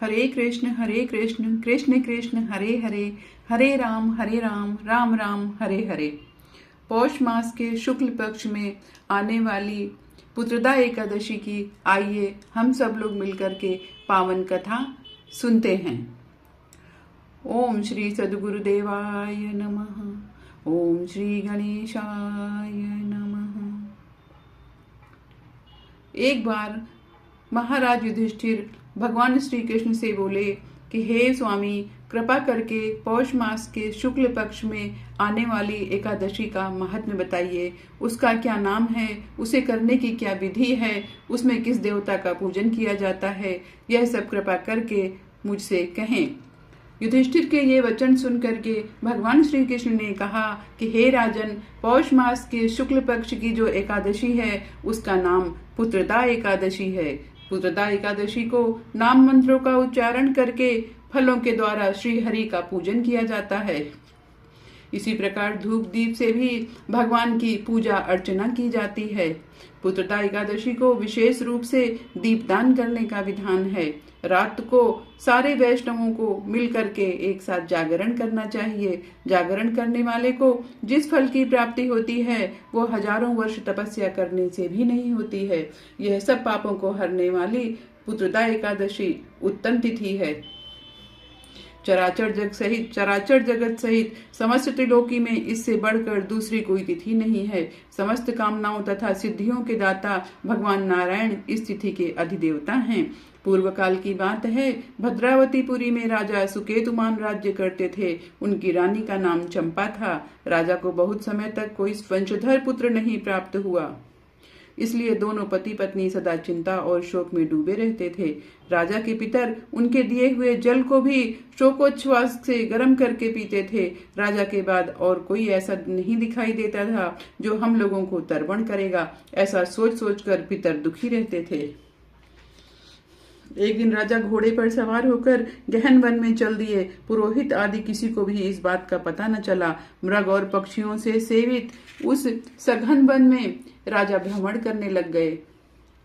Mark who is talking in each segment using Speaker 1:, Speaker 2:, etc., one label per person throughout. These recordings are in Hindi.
Speaker 1: हरे कृष्ण कृष्ण कृष्ण हरे हरे, हरे राम राम राम हरे हरे। पौष मास के शुक्ल पक्ष में आने वाली पुत्रदा एकादशी की आइए हम सब लोग मिलकर के पावन कथा सुनते हैं। ओम श्री सद्गुरुदेवाय नमः। ओम श्री गणेशाय नमः। एक बार महाराज युधिष्ठिर भगवान श्री कृष्ण से बोले कि हे स्वामी, कृपा करके पौष मास के शुक्ल पक्ष में आने वाली एकादशी का महात्म्य बताइए। उसका क्या नाम है, उसे करने की क्या विधि है, उसमें किस देवता का पूजन किया जाता है, यह सब कृपा करके मुझसे कहें। युधिष्ठिर के ये वचन सुन करके भगवान श्री कृष्ण ने कहा कि हे राजन, पौष मास के शुक्ल पक्ष की जो एकादशी है उसका नाम पुत्रदा एकादशी है। पुत्रदा एकादशी को नाम मंत्रों का उच्चारण करके फलों के द्वारा श्री हरि का पूजन किया जाता है। इसी प्रकार धूप दीप से भी भगवान की पूजा अर्चना की जाती है। पुत्रदा एकादशी को विशेष रूप से दीपदान करने का विधान है। रात को सारे वैष्णवों को मिल करके एक साथ जागरण करना चाहिए। जागरण करने वाले को जिस फल की प्राप्ति होती है वो हजारों वर्ष तपस्या करने से भी नहीं होती है। यह सब पापों को हरने वाली पुत्रदा एकादशी उत्तम तिथि है। चराचर जगत सहित समस्त त्रिलोकी में इससे बढ़कर दूसरी कोई तिथि नहीं है। समस्त कामनाओं तथा सिद्धियों के दाता भगवान नारायण इस तिथि के अधिदेवता हैं। पूर्व काल की बात है, भद्रावतीपुरी में राजा सुकेतुमान राज्य करते थे। उनकी रानी का नाम चंपा था। राजा को बहुत समय तक कोई वंशधर पुत्र नहीं प्राप्त हुआ, इसलिए दोनों पति पत्नी सदा चिंता और शोक में डूबे रहते थे। राजा के पितर उनके दिए हुए जल को भी शोकोच्छ्वास से गर्म करके पीते थे। राजा के बाद और कोई ऐसा नहीं दिखाई देता था जो हम लोगों को तर्पण करेगा। ऐसा सोच सोच कर पितर दुखी रहते थे। एक दिन राजा घोड़े पर सवार होकर गहन वन में चल दिए। पुरोहित आदि किसी को भी इस बात का पता न चला। मृग और पक्षियों से सेवित उस सघन वन में राजा भ्रमण करने लग गए।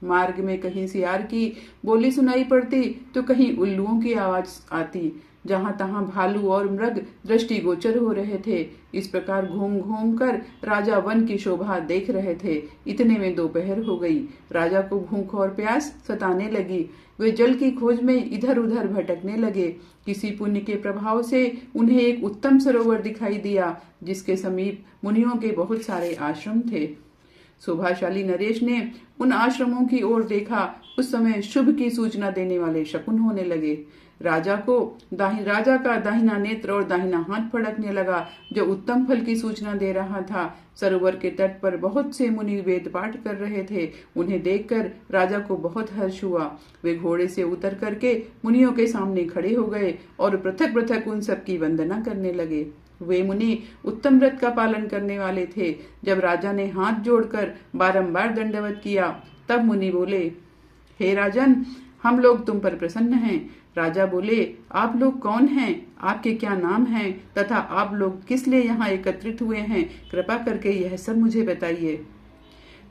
Speaker 1: मार्ग में कहीं सियार की बोली सुनाई पड़ती तो कहीं उल्लुओं की आवाज आती। जहां तहां भालू और मृग दृष्टिगोचर हो रहे थे। इस प्रकार घूम घूम कर राजा वन की शोभा देख रहे थे। इतने में दोपहर हो गई। राजा को भूख और प्यास सताने लगी। वे जल की खोज में इधर उधर भटकने लगे। किसी पुण्य के प्रभाव से उन्हें एक उत्तम सरोवर दिखाई दिया, जिसके समीप मुनियों के बहुत सारे आश्रम थे। शोभाशाली नरेश ने उन आश्रमों की ओर देखा। उस समय शुभ की सूचना देने वाले शकुन होने लगे। राजा का दाहिना नेत्र और दाहिना हाथ फड़कने लगा, जो उत्तम फल की सूचना दे रहा था। सरोवर के तट पर बहुत से मुनि वेद पाठ कर रहे थे। उन्हें देखकर राजा को बहुत हर्ष हुआ। वे घोड़े से उतर करके मुनियों के सामने खड़े हो गए और पृथक पृथक उन सब की वंदना करने लगे। वे मुनि उत्तम व्रत का पालन करने वाले थे। जब राजा ने हाथ जोड़कर बारंबार दंडवत किया, तब मुनि बोले, हे राजन, हम लोग तुम पर प्रसन्न हैं। राजा बोले, आप लोग कौन हैं, आपके क्या नाम हैं तथा आप लोग किस लिए यहाँ एकत्रित हुए हैं? कृपा करके यह सब मुझे बताइए।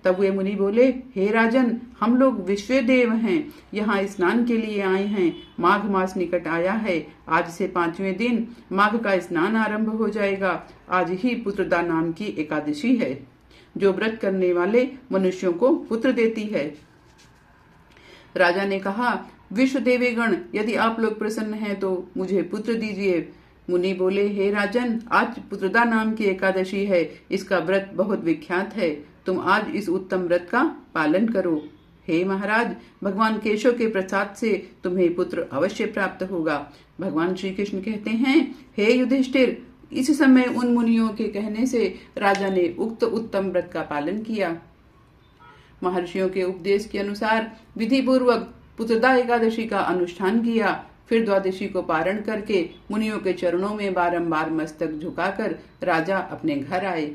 Speaker 1: तब वे मुनि बोले, हे राजन, हम लोग विश्वदेव हैं, यहाँ स्नान के लिए आए हैं। माघ मास निकट आया है। आज से 5वें दिन माघ का स्नान आरंभ हो जाएगा। आज ही पुत्रदा नाम की एकादशी है, जो व्रत करने वाले मनुष्यों को पुत्र देती है। राजा ने कहा, विश्वदेवेगण, यदि आप लोग प्रसन्न हैं तो मुझे पुत्र दीजिए। मुनि बोले, हे राजन, आज पुत्रदा नाम की एकादशी है। इसका व्रत बहुत विख्यात है। तुम आज इस उत्तम व्रत का पालन करो। हे महाराज, भगवान केशव के प्रसाद से तुम्हें पुत्र अवश्य प्राप्त होगा। भगवान श्री कृष्ण कहते हैं, हे युधिष्ठिर, इस समय उन मुनियों के कहने से राजा ने उक्त उत्तम व्रत का पालन किया। महर्षियों के उपदेश के अनुसार विधि पूर्वक पुत्रदा एकादशी का अनुष्ठान किया। फिर द्वादशी को पारण करके मुनियों के चरणों में बारंबार मस्तक झुकाकर राजा अपने घर आए।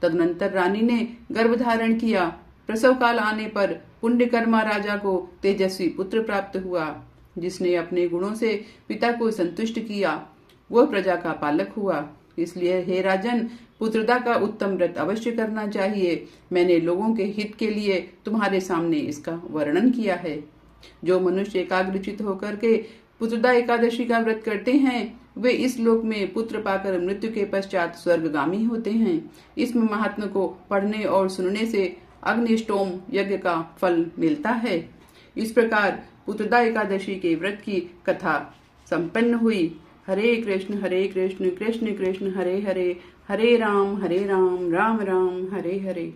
Speaker 1: तदनंतर रानी ने गर्भ धारण किया। प्रसव काल आने पर पुण्यकर्मा राजा को तेजस्वी पुत्र प्राप्त हुआ, जिसने अपने गुणों से पिता को संतुष्ट किया। वह प्रजा का पालक हुआ। इसलिए हे राजन, पुत्रदा का उत्तम व्रत अवश्य करना चाहिए। मैंने लोगों के हित के लिए तुम्हारे सामने इसका वर्णन किया है। जो मनुष्य एकाग्रचित होकर के पुत्रदा एकादशी का व्रत करते हैं वे इस लोक में पुत्र पाकर मृत्यु के पश्चात स्वर्गगामी होते हैं। इस महात्म्य को पढ़ने और सुनने से अग्निष्टोम यज्ञ का फल मिलता है। इस प्रकार पुत्रदा एकादशी के व्रत की कथा संपन्न हुई। हरे कृष्ण कृष्ण कृष्ण हरे हरे, हरे राम राम राम हरे हरे।